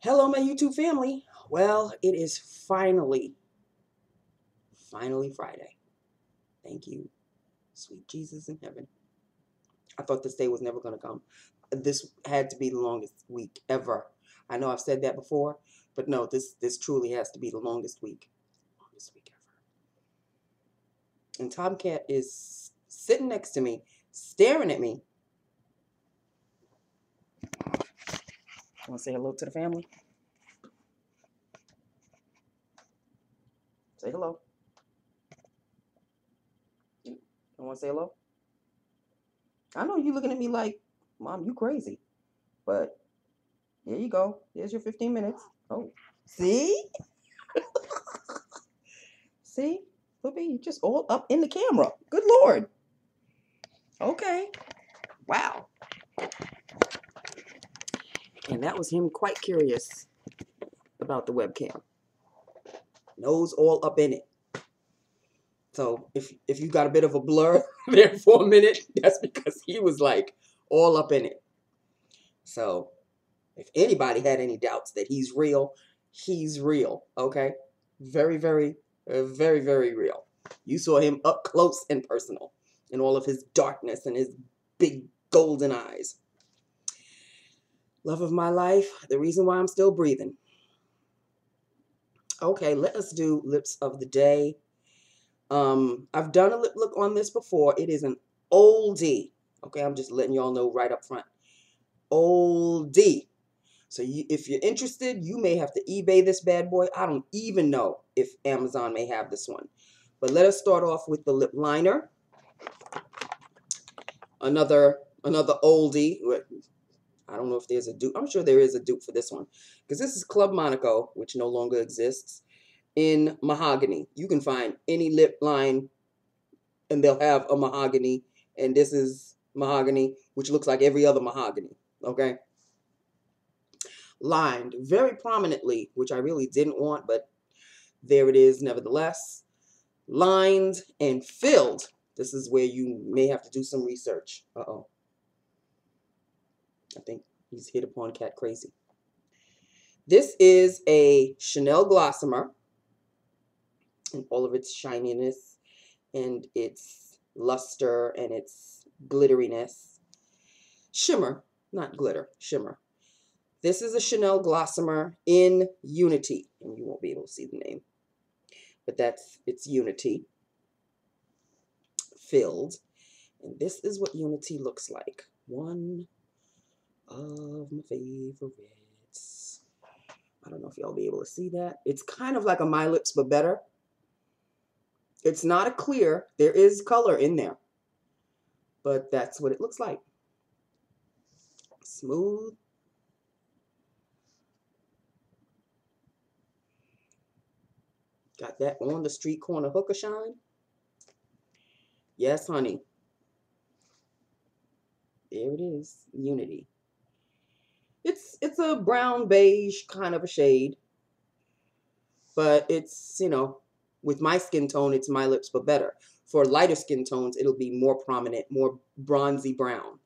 Hello, my YouTube family. Well, it is finally Friday. Thank you, sweet Jesus in heaven. I thought this day was never going to come. This had to be the longest week ever. I know I've said that before, but no, this truly has to be the longest week. Longest week ever. And Tomcat is sitting next to me, staring at me. Want to say hello to the family? Say hello. You want to say hello? I know you looking at me like, Mom, you crazy. But there you go. There's your 15 minutes. Oh, see? See? Loopy, you just all up in the camera. Good Lord. Okay. Wow. And that was him quite curious about the webcam. Nose all up in it. So if you got a bit of a blur there for a minute, that's because he was like all up in it. So if anybody had any doubts that he's real, okay? Very, very, very, very real. You saw him up close and personal in all of his darkness and his big golden eyes. Love of my life, the reason why I'm still breathing. Okay, let us do lips of the day. I've done a lip look on this before. It is an oldie. Okay, I'm just letting y'all know right up front. Oldie. So if you're interested, you may have to eBay this bad boy. I don't even know if Amazon may have this one. But let us start off with the lip liner. Another oldie. I don't know if there's a dupe. I'm sure there is a dupe for this one. Because this is Club Monaco, which no longer exists, in mahogany. You can find any lip line and they'll have a mahogany. And this is mahogany, which looks like every other mahogany. Okay? Lined very prominently, which I really didn't want, but there it is nevertheless. Lined and filled. This is where you may have to do some research. Uh-oh. I think he's hit upon cat crazy. This is a Chanel Glossimer in all of its shininess and its luster and its glitteriness. Shimmer, not glitter, shimmer. This is a Chanel Glossimer in Unity, and you won't be able to see the name, but it's Unity filled, and this is what Unity looks like. One of my favorites. I don't know if y'all will be able to see that. It's kind of like a My Lips but better. It's not a clear. There is color in there, but that's what it looks like. Smooth. Got that on the street corner hooker shine. Yes, honey. There it is, Unity. It's a brown beige kind of a shade, but it's, you know, with my skin tone, it's My Lips but better. For lighter skin tones, it'll be more prominent, more bronzy brown.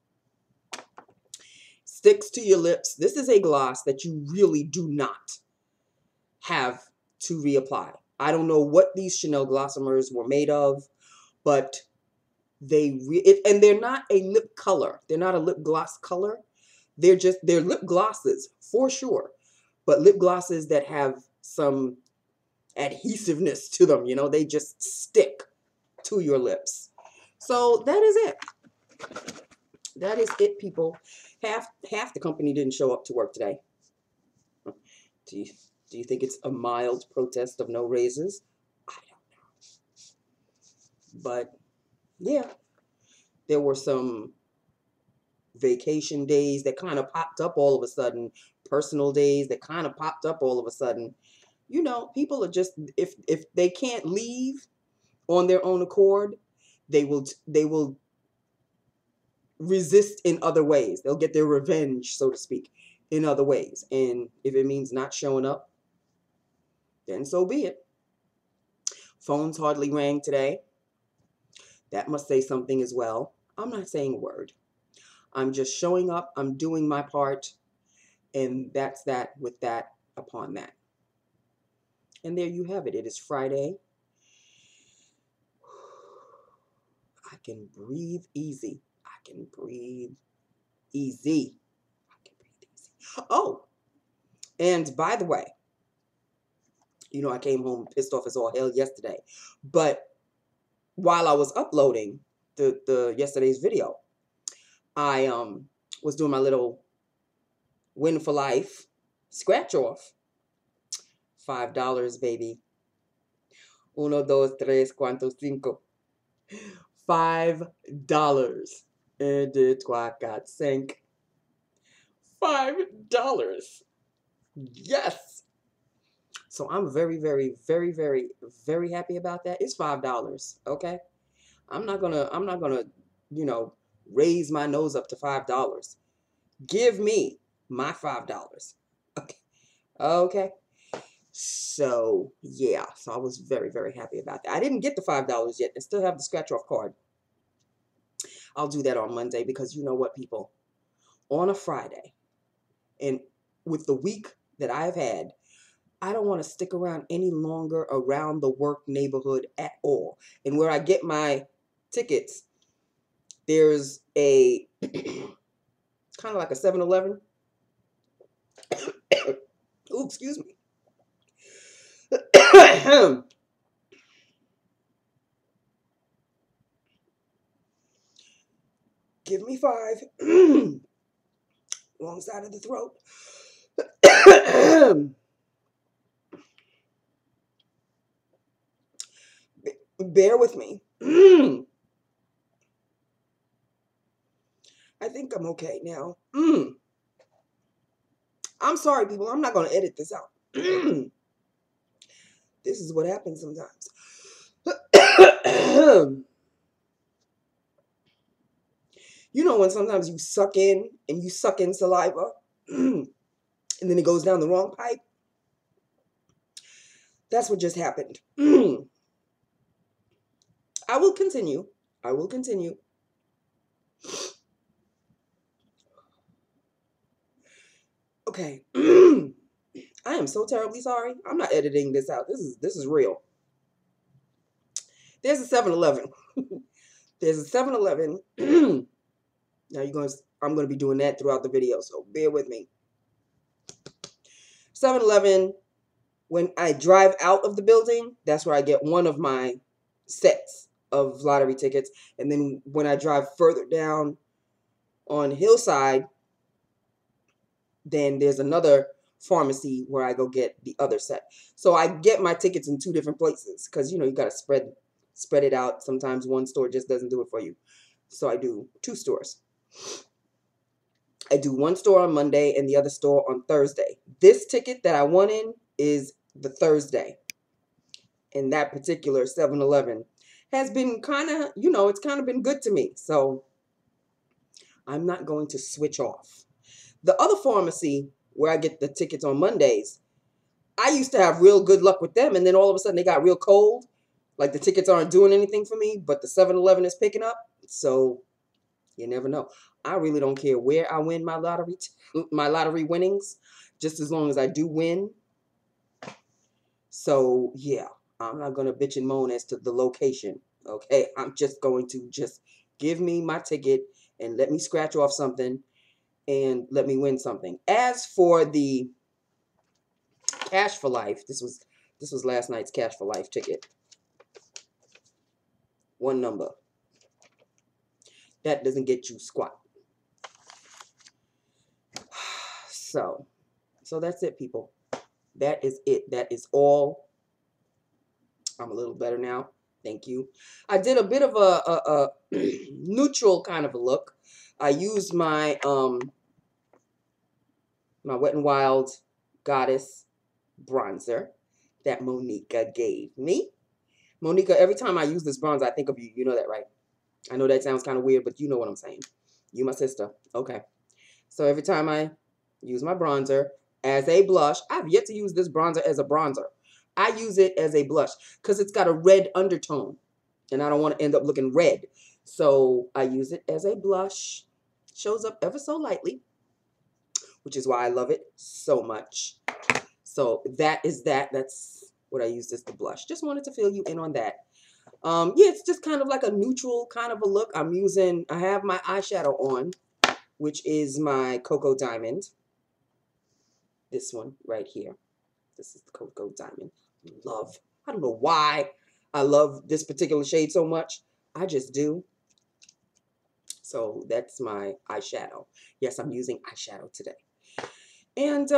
Sticks to your lips. This is a gloss that you really do not have to reapply. I don't know what these Chanel Glossimers were made of, but and they're not a lip color. They're not a lip gloss color. They're lip glosses for sure, but lip glosses that have some adhesiveness to them. You know, they just stick to your lips. So that is it. That is it, people. Half the company didn't show up to work today. Do you think it's a mild protest of no raises? I don't know. But yeah, there were some vacation days that kind of popped up all of a sudden, personal days that kind of popped up all of a sudden. You know, people are just, if they can't leave on their own accord, they will resist in other ways. They'll get their revenge, so to speak, in other ways. And if it means not showing up, then so be it. Phones hardly rang today. That must say something as well. I'm not saying a word. I'm just showing up. I'm doing my part. And that's that with that upon that. And there you have it. It is Friday. I can breathe easy. I can breathe easy. I can breathe easy. Oh, and by the way, you know, I came home pissed off as all hell yesterday. But while I was uploading the yesterday's video, I was doing my little win for life scratch off. $5, baby. Uno, dos, tres, cuanto, cinco. $5. 1, 2, 3, 4, 5. $5. Yes. So I'm very, very, very, very, very happy about that. It's $5. Okay. I'm not gonna, you know, raise my nose up to $5. Give me my $5. Okay. Okay. So yeah. So I was very, very happy about that. I didn't get the $5 yet. I still have the scratch off card. I'll do that on Monday because you know what, people? On a Friday, and with the week that I've had, I don't want to stick around any longer around the work neighborhood at all. And where I get my tickets, there's a kind of like a 7-Eleven. Ooh, excuse me. Give me 5. Wrong side of the throat. Bear with me. I think I'm okay now. I'm sorry, people. I'm not going to edit this out. This is what happens sometimes. You know when sometimes you suck in and you suck in saliva and then it goes down the wrong pipe? That's what just happened. I will continue. I will continue. Okay. I am so terribly sorry. I'm not editing this out. This is real. There's a 7-Eleven. There's a 7-Eleven. Now I'm going to be doing that throughout the video, so bear with me. 7-Eleven, when I drive out of the building, that's where I get one of my sets of lottery tickets. And then when I drive further down on Hillside, then there's another pharmacy where I go get the other set. So I get my tickets in 2 different places because, you know, you got to spread it out. Sometimes one store just doesn't do it for you. So I do 2 stores. I do one store on Monday and the other store on Thursday. This ticket that I won in is the Thursday. And that particular 7-Eleven has been kind of, you know, it's kind of been good to me. So I'm not going to switch off. The other pharmacy where I get the tickets on Mondays, I used to have real good luck with them. And then all of a sudden they got real cold. Like the tickets aren't doing anything for me, but the 7-Eleven is picking up. So you never know. I really don't care where I win my lottery winnings, just as long as I do win. So yeah, I'm not going to bitch and moan as to the location. Okay, I'm just going to give me my ticket and let me scratch off something and let me win something. As for the Cash for Life, this was last night's Cash for Life ticket. 1 number. That doesn't get you squat. So that's it, people. That is it. That is all. I'm a little better now. Thank you. I did a bit of a neutral kind of a look. I used my my Wet n Wild Goddess bronzer that Monica gave me. Monica, every time I use this bronzer, I think of you. You know that, right? I know that sounds kind of weird, but you know what I'm saying. You my sister. Okay. So every time I use my bronzer as a blush, I've yet to use this bronzer as a bronzer. I use it as a blush because it's got a red undertone and I don't want to end up looking red. So I use it as a blush. Shows up ever so lightly. which is why I love it so much. So that is that. That's what I used as the blush. Just wanted to fill you in on that. Yeah, it's just kind of like a neutral kind of a look. I have my eyeshadow on, which is my Cocoa Diamond. This one right here. This is the Cocoa Diamond. I don't know why I love this particular shade so much. I just do. So that's my eyeshadow. Yes, I'm using eyeshadow today. And,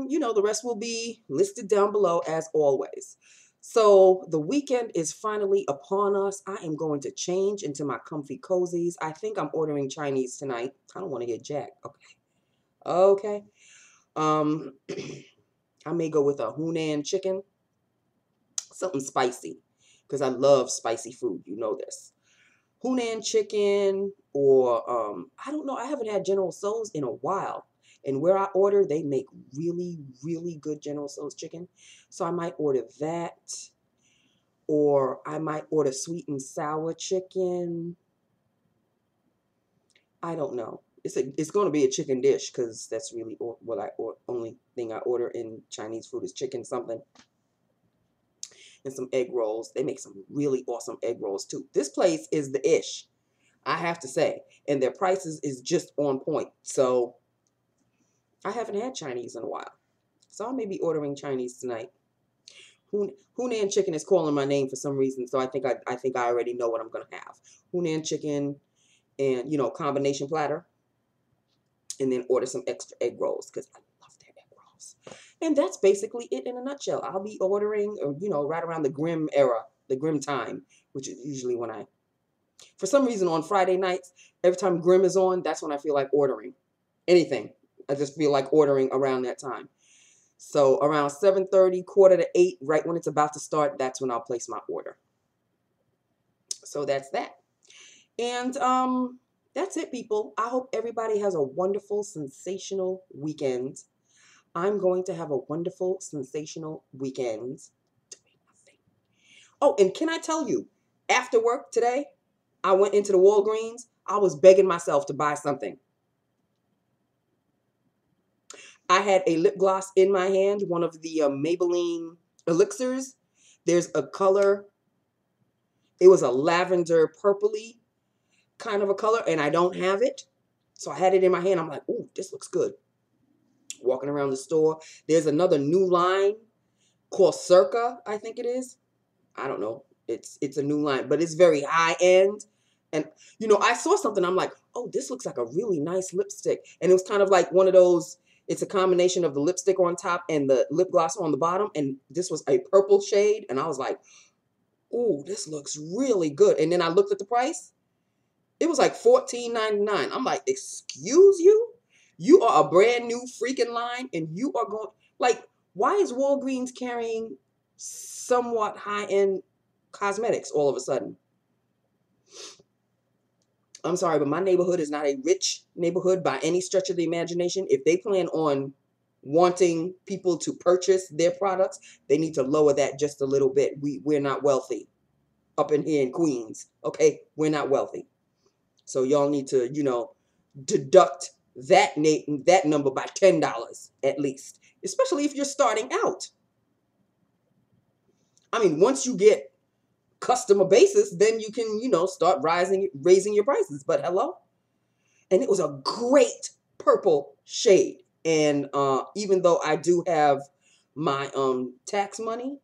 you know, the rest will be listed down below as always. So the weekend is finally upon us. I am going to change into my comfy cozies. I think I'm ordering Chinese tonight. I don't want to get jacked. Okay. I may go with a Hunan chicken. Something spicy. Because I love spicy food. You know this. Hunan chicken or, I don't know. I haven't had General Tso's in a while. And where I order, they make really, really good General Tso's chicken. So I might order that. Or I might order sweet and sour chicken. I don't know. It's going to be a chicken dish because that's really what only thing I order in Chinese food is chicken something. And some egg rolls. They make some really awesome egg rolls too. This place is the ish, I have to say. And their prices is just on point. So I haven't had Chinese in a while. So I may be ordering Chinese tonight. Hunan chicken is calling my name for some reason. So I think I already know what I'm going to have. Hunan chicken and, you know, combination platter. And then order some extra egg rolls because I love their egg rolls. And that's basically it in a nutshell. I'll be ordering, you know, right around the Grimm era, the Grimm time, which is usually when for some reason on Friday nights, every time Grimm is on, that's when I feel like ordering anything. I just feel like ordering around that time. So around 7:30, 7:45, right when it's about to start, that's when I'll place my order. So that's that. And that's it, people. I hope everybody has a wonderful, sensational weekend. I'm going to have a wonderful, sensational weekend. Oh, and can I tell you, after work today, I went into the Walgreens. I was begging myself to buy something. I had a lip gloss in my hand, one of the Maybelline elixirs. There's a color. It was a lavender purpley kind of a color, and I don't have it. So I had it in my hand. I'm like, ooh, this looks good. Walking around the store. There's another new line called Circa, I think it is. I don't know. It's a new line, but it's very high end. And, you know, I saw something. I'm like, oh, this looks like a really nice lipstick. And it was kind of like one of those, it's a combination of the lipstick on top and the lip gloss on the bottom. And this was a purple shade. And I was like, ooh, this looks really good. And then I looked at the price. It was like $14.99. I'm like, excuse you? You are a brand new freaking line and you are going, like, why is Walgreens carrying somewhat high-end cosmetics all of a sudden? I'm sorry, but my neighborhood is not a rich neighborhood by any stretch of the imagination. If they plan on wanting people to purchase their products, they need to lower that just a little bit. We're not wealthy up in here in Queens, okay? We're not wealthy. So y'all need to, you know, deduct that number by $10 at least, especially if you're starting out. I mean, once you get customer basis, then you can, you know, start raising your prices. But hello? And it was a great purple shade. And even though I do have my tax money,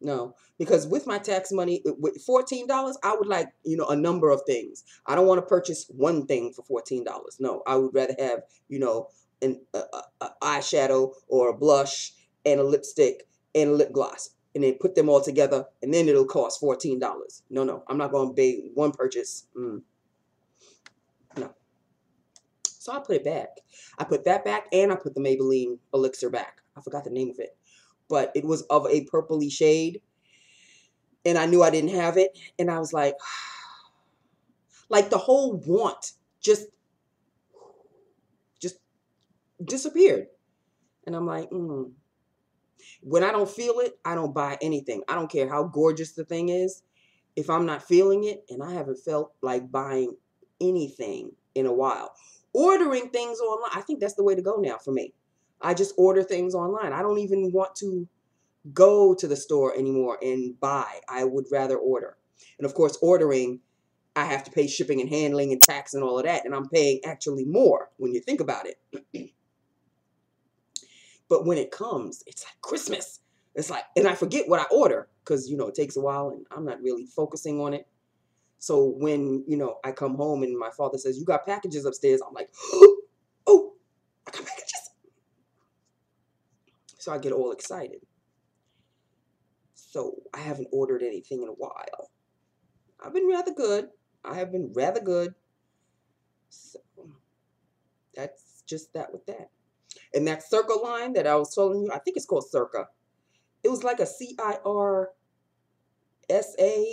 no, because with my tax money, with $14, I would like, you know, a number of things. I don't want to purchase one thing for $14. No, I would rather have, you know, an eyeshadow or a blush and a lipstick and a lip gloss, and then put them all together, and then it'll cost $14. No, I'm not going to pay one purchase. No. So I put it back. I put that back, and I put the Maybelline elixir back. I forgot the name of it. But it was of a purpley shade, and I knew I didn't have it, and I was like the whole want just disappeared. And I'm like, When I don't feel it, I don't buy anything. I don't care how gorgeous the thing is. If I'm not feeling it, and I haven't felt like buying anything in a while, ordering things online. I think that's the way to go now for me. I just order things online. I don't even want to go to the store anymore and buy. I would rather order. And of course, ordering, I have to pay shipping and handling and tax and all of that. And I'm paying actually more when you think about it. But when it comes, it's like Christmas. It's like, and I forget what I order because, it takes a while and I'm not really focusing on it. So when, I come home and my father says, you got packages upstairs, I'm like, oh, I got packages. So I get all excited. So I haven't ordered anything in a while. I've been rather good. I have been rather good. So that's just that with that. And that Circa line that I was telling you, I think it's called Circa. It was like a CIRSA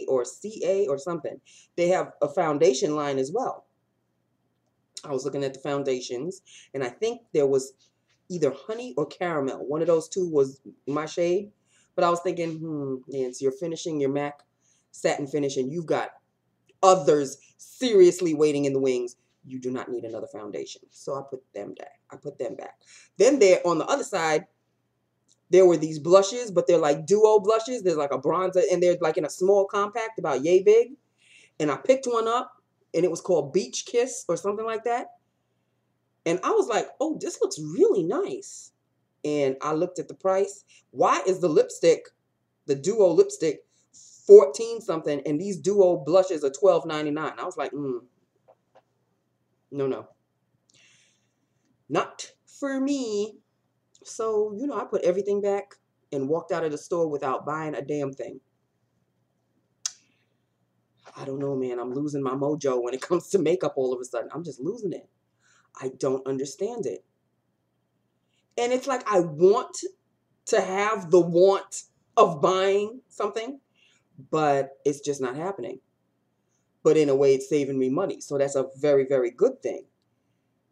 or CA or something. They have a foundation line as well. I was looking at the foundations, and I think there was either honey or caramel. One of those two was my shade. But I was thinking, Nancy, you're finishing your MAC satin finish, and you've got others seriously waiting in the wings. You do not need another foundation. So I put them back. Then there on the other side, there were these blushes, but they're like duo blushes. There's like a bronzer, and they're like in a small compact, about yay big. And I picked one up, and it was called Beach Kiss or something like that. And I was like, oh, this looks really nice. And I looked at the price. Why is the lipstick, the duo lipstick, 14 something, and these duo blushes are $12.99? I was like, no. Not for me. So, I put everything back and walked out of the store without buying a damn thing. I don't know, man. I'm losing my mojo when it comes to makeup all of a sudden. I'm just losing it. I don't understand it. And it's like I want to have the want of buying something, but it's just not happening. But in a way, it's saving me money. So that's a very, very good thing.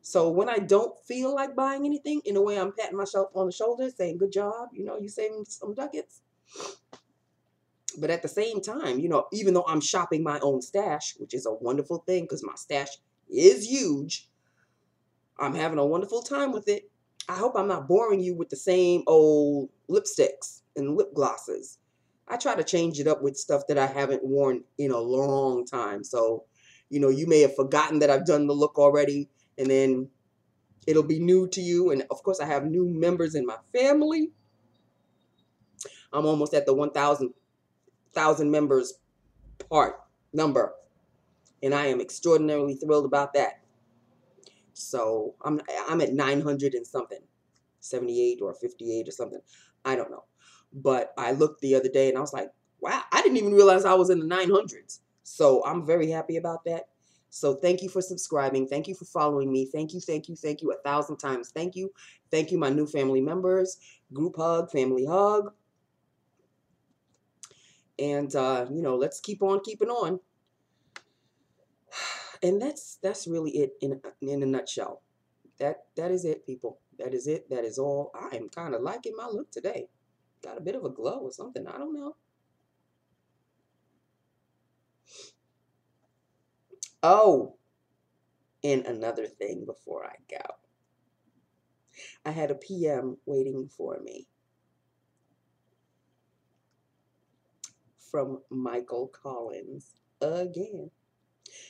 So when I don't feel like buying anything, in a way, I'm patting myself on the shoulder saying, good job, you saving some ducats. But at the same time, even though I'm shopping my own stash, which is a wonderful thing because my stash is huge, I'm having a wonderful time with it. I hope I'm not boring you with the same old lipsticks and lip glosses. I try to change it up with stuff that I haven't worn in a long time. So, you may have forgotten that I've done the look already, and then it'll be new to you. And of course, I have new members in my family. I'm almost at the 1,000 members number. And I am extraordinarily thrilled about that. So I'm at 900 and something, 78 or 58 or something. I don't know. But I looked the other day and I was like, wow, I didn't even realize I was in the 900s. So I'm very happy about that. So thank you for subscribing. Thank you for following me. Thank you, 1,000 times. Thank you. Thank you, my new family members. Group hug, family hug. And, let's keep on keeping on. And that's really it in a nutshell. That is it, people. That is it. That is all. I am kind of liking my look today. Got a bit of a glow or something. I don't know. Oh, and another thing before I go. I had a PM waiting for me from Michael Collins again.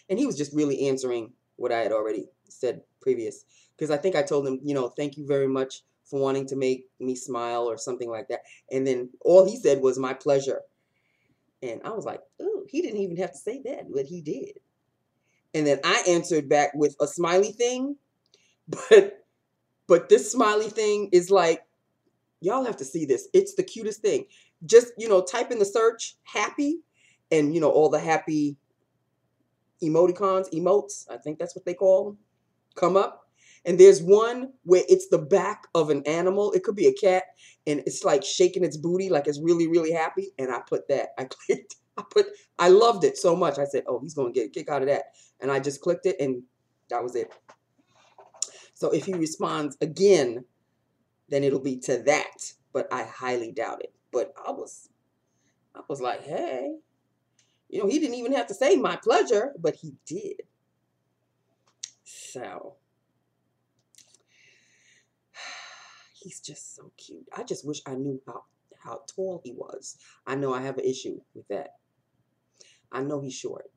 And he was just really answering what I had already said previous. Because I think I told him, thank you very much for wanting to make me smile or something like that. And then all he said was, my pleasure. And I was like, oh, he didn't even have to say that, but he did. And then I answered back with a smiley thing. But this smiley thing is like, y'all have to see this. It's the cutest thing. Just, type in the search, happy, and, all the happy emotes, I think that's what they call them, come up. And there's one where it's the back of an animal. It could be a cat, and it's like shaking its booty like it's really, really happy. And I put that. I loved it so much. I said, oh, he's going to get a kick out of that. And I just clicked it, and that was it. So if he responds again, then it'll be to that. But I highly doubt it. But I was like, hey. He didn't even have to say my pleasure, but he did. So He's just so cute. I just wish I knew how tall he was. I know I have an issue with that. I know he's short.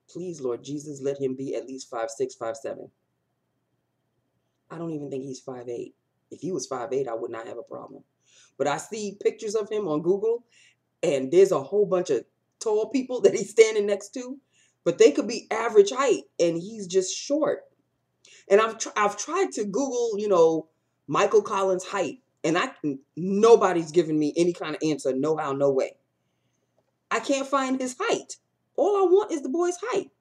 Please, Lord Jesus, let him be at least 5'6", 5'7". I don't even think he's 5'8". If he was 5'8", I would not have a problem. But I see pictures of him on Google, and there's a whole bunch of tall people that he's standing next to, but they could be average height, and he's just short. And I've tried to Google, you know, Michael Collins' height, and nobody's giving me any kind of answer. No how, no way. I can't find his height. All I want is the boy's height.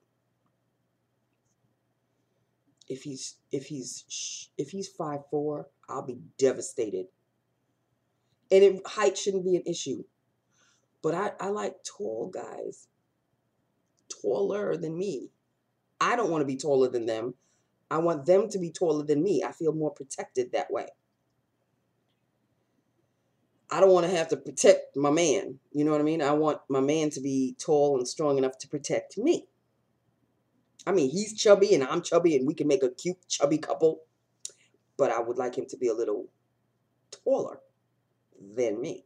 If he's 5'4", I'll be devastated. And height shouldn't be an issue. But I like tall guys. Taller than me. I don't want to be taller than them. I want them to be taller than me. I feel more protected that way. I don't want to have to protect my man. You know what I mean? I want my man to be tall and strong enough to protect me. I mean, he's chubby and I'm chubby and we can make a cute chubby couple. But I would like him to be a little taller than me.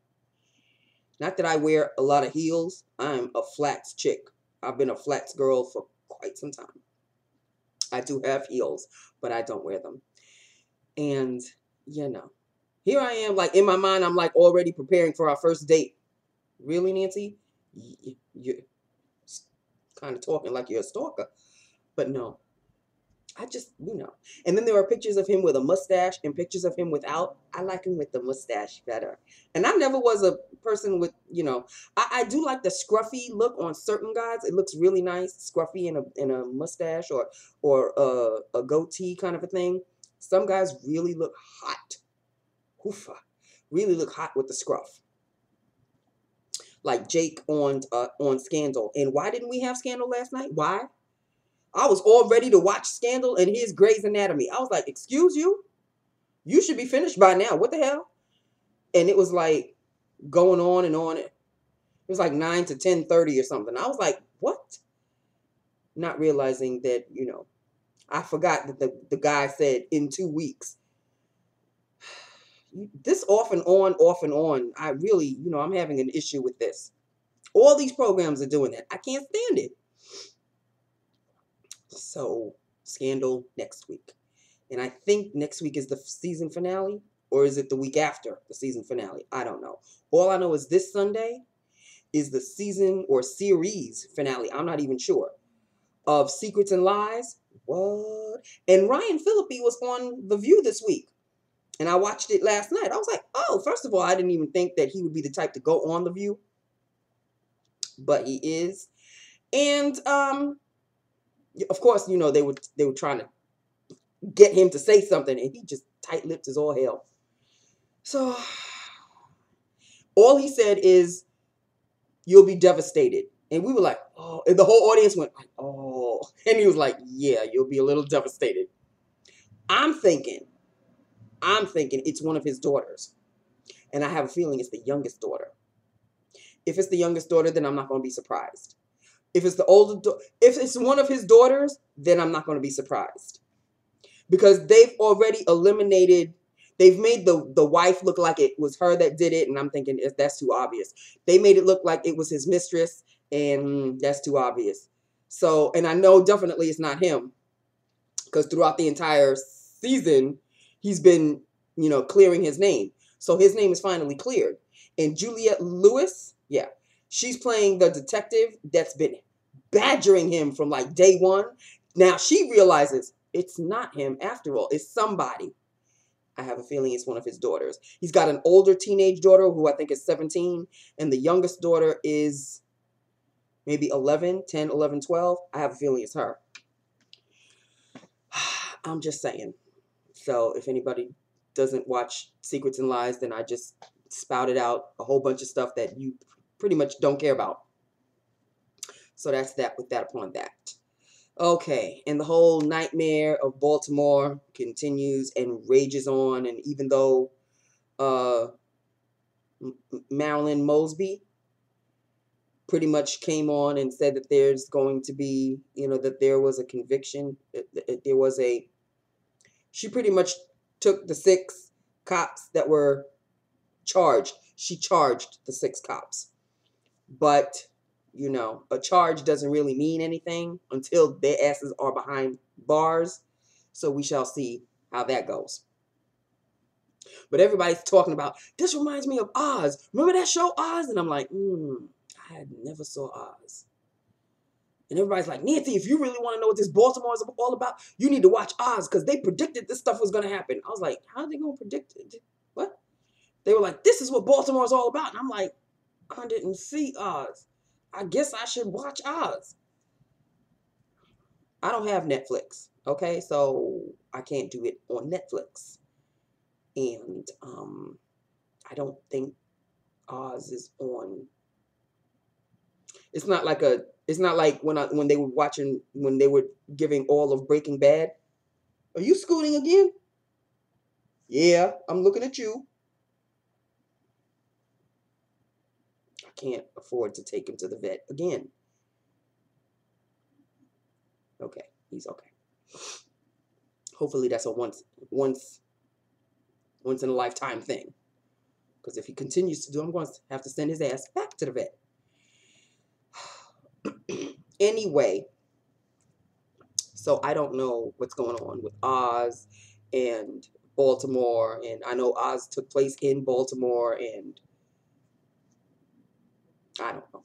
Not that I wear a lot of heels. I'm a flats chick. I've been a flats girl for quite some time. I do have heels, but I don't wear them. And, you know, here I am, like, in my mind, I'm, like, already preparing for our first date. Really, Nancy? You're kind of talking like you're a stalker. But no. I just, you know. And then there are pictures of him with a mustache and pictures of him without. I like him with the mustache better. And I never was a person with, you know, I do like the scruffy look on certain guys. It looks really nice, scruffy in a mustache or a goatee kind of a thing. Some guys really look hot. Hoofa. Really look hot with the scruff. Like Jake on Scandal. And why didn't we have Scandal last night? Why? I was all ready to watch Scandal and here's Grey's Anatomy. I was like, excuse you? You should be finished by now. What the hell? And it was like going on and on. It was like 9 to 10:30 or something. I was like, what? Not realizing that, you know, I forgot that the guy said in 2 weeks. This off and on. I really, you know, I'm having an issue with this. All these programs are doing that. I can't stand it. So, Scandal next week. And I think next week is the season finale. Or is it the week after the season finale? I don't know. All I know is this Sunday is the season or series finale. I'm not even sure. Of Secrets and Lies. What? And Ryan Phillippe was on The View this week. And I watched it last night. I was like, oh, first of all, I didn't even think that he would be the type to go on The View. But he is. And, of course, you know, they were trying to get him to say something, and he just tight-lipped as all hell. So, all he said is, you'll be devastated. And we were like, oh, and the whole audience went, oh. And he was like, yeah, you'll be a little devastated. I'm thinking it's one of his daughters. And I have a feeling it's the youngest daughter. If it's the youngest daughter, then I'm not going to be surprised. If it's if it's one of his daughters, then I'm not going to be surprised. Because they've already eliminated, they've made the wife look like it was her that did it, and I'm thinking that's too obvious. They made it look like it was his mistress, and that's too obvious. So, and I know definitely it's not him, because throughout the entire season, he's been, you know, clearing his name. So his name is finally cleared. And Juliette Lewis, yeah, she's playing the detective that's been badgering him from like day one. Now she realizes it's not him after all. It's somebody. I have a feeling it's one of his daughters. He's got an older teenage daughter who I think is 17. And the youngest daughter is maybe 11, 10, 11, 12. I have a feeling it's her. I'm just saying. So if anybody doesn't watch Secrets and Lies, then I just spouted out a whole bunch of stuff that you pretty much don't care about. So that's that with that upon that. Okay, and the whole nightmare of Baltimore continues and rages on. And even though Marilyn Mosby pretty much came on and said that there's going to be, you know, that there was a conviction. There was a, she pretty much took the 6 cops that were charged. She charged the 6 cops. But, you know, a charge doesn't really mean anything until their asses are behind bars. So we shall see how that goes. But everybody's talking about, this reminds me of Oz. Remember that show Oz? And I'm like, I had never saw Oz. And everybody's like, Nancy, if you really want to know what this Baltimore is all about, you need to watch Oz because they predicted this stuff was going to happen. I was like, how are they going to predict it? What? They were like, this is what Baltimore is all about. And I'm like, I didn't see Oz. I guess I should watch Oz. I don't have Netflix, okay? So I can't do it on Netflix. And I don't think Oz is on. It's not like when they were giving all of Breaking Bad. Are you scooting again? Yeah, I'm looking at you. I can't afford to take him to the vet again. Okay, he's okay. Hopefully that's a once in a lifetime thing. Because if he continues to do, I'm going to have to send his ass back to the vet. Anyway, so I don't know what's going on with Oz and Baltimore, and I know Oz took place in Baltimore, and I don't know.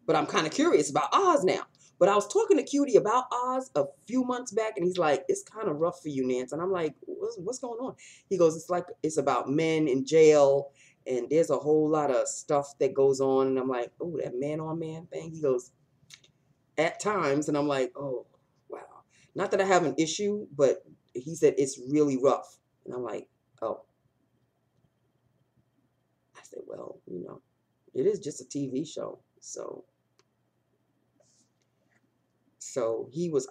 But I'm kind of curious about Oz now. But I was talking to Cutie about Oz a few months back, and he's like, it's kind of rough for you, Nance. And I'm like, what's going on? He goes, it's about men in jail, and there's a whole lot of stuff that goes on. And I'm like, oh, that man-on-man thing? He goes, at times. And I'm like, oh, wow. Not that I have an issue, but he said it's really rough. And I'm like, oh. I said, well, you know, it is just a TV show. So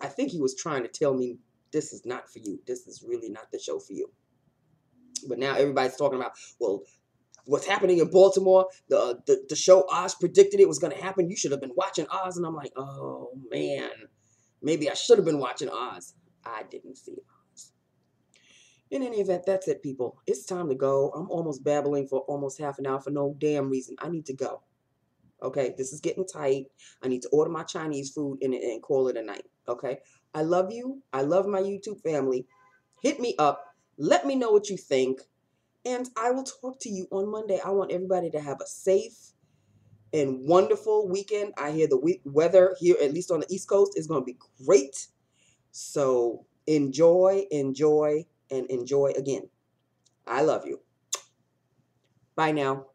I think he was trying to tell me, this is not for you. This is really not the show for you. But now everybody's talking about, well, what's happening in Baltimore, the show Oz predicted it was going to happen. You should have been watching Oz. And I'm like, oh, man, maybe I should have been watching Oz. I didn't see Oz. In any event, that's it, people. It's time to go. I'm almost babbling for almost half an hour for no damn reason. I need to go. Okay, this is getting tight. I need to order my Chinese food and call it a night. Okay, I love you. I love my YouTube family. Hit me up. Let me know what you think. And I will talk to you on Monday. I want everybody to have a safe and wonderful weekend. I hear the weather here, at least on the East Coast, is going to be great. So enjoy, enjoy, and enjoy again. I love you. Bye now.